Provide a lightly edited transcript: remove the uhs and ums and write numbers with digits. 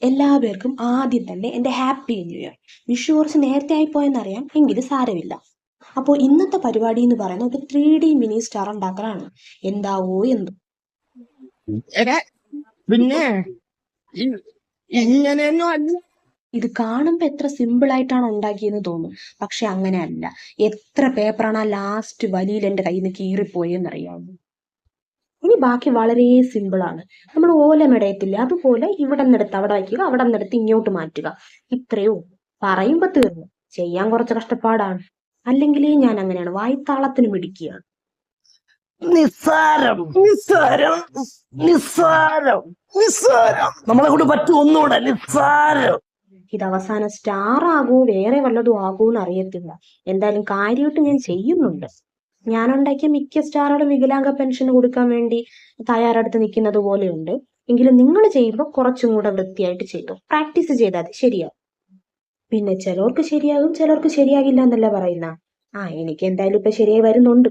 എല്ലാ പേർക്കും ആദ്യം തന്നെ എൻ്റെ ഹാപ്പി ന്യൂ ഇയർ. വിഷു കുറച്ച് നേരത്തെ ആയിപ്പോയെന്നറിയാം, എങ്കിലും സാരമില്ല. അപ്പോൾ ഇന്നത്തെ പരിപാടി എന്ന് പറയുന്നത് 3D മിനി സ്റ്റാർ ഉണ്ടാക്കലാണ്. എന്താവോ എന്തോ. എടാ പിന്നെ ഇങ്ങനെയൊന്നും അല്ല. ഇത് കാണുമ്പോൾ എത്ര സിമ്പിൾ ആയിട്ടാണ് ഉണ്ടാക്കിയെന്ന് തോന്നും, പക്ഷെ അങ്ങനെയല്ല. എത്ര പേപ്പറാണ് ആ ലാസ്റ്റ് വലിയിൽ എൻ്റെ കയ്യിൽ നിന്ന് കീറിപ്പോയെന്നറിയാമോ? ഇനി ബാക്കി വളരെ സിമ്പിളാണ്. നമ്മൾ ഓല മെടയത്തില്ലേ, അതുപോലെ ഇവിടെ നിന്നെടുത്ത് അവിടെ വയ്ക്കുക, അവിടെ നിന്നെടുത്ത് ഇങ്ങോട്ട് മാറ്റുക. ഇത്രയോ പറയുമ്പോ തീർന്നു. ചെയ്യാൻ കുറച്ച് കഷ്ടപ്പാടാണ്. അല്ലെങ്കിൽ ഞാൻ അങ്ങനെയാണ്, വായ്ത്താളത്തിന് മിടിക്കുകയാണ്. നിസ്സാരം നിസ്സാരം നിസ്സാരം നിസ്സാരം നമ്മളെ കൊണ്ട് പറ്റും ഒന്നുകൂടെ നിസ്സാരം. ഇത് അവസാനം സ്റ്റാർ ആകൂ വേറെ വല്ലതും ആകൂന്ന് അറിയത്തില്ല. എന്തായാലും കാര്യമായിട്ട് ഞാൻ ചെയ്യുന്നുണ്ട്. ഞാൻ ഉണ്ടാക്കിയ മിക്ക സ്റ്റാറുകളും വികലാംഗ പെൻഷന് കൊടുക്കാൻ വേണ്ടി തയ്യാറെടുത്ത് നിൽക്കുന്നത് പോലെയുണ്ട്. എങ്കിലും നിങ്ങൾ ചെയ്യുമ്പോൾ കുറച്ചും കൂടെ വൃത്തിയായിട്ട് ചെയ്തു പ്രാക്ടീസ് ചെയ്താൽ അത് ശരിയാവും. പിന്നെ ചിലർക്ക് ശരിയാകും, ചിലർക്ക് ശരിയാകില്ല എന്നല്ല പറയുന്ന. എനിക്ക് എന്തായാലും ഇപ്പൊ ശരിയായി വരുന്നുണ്ട്.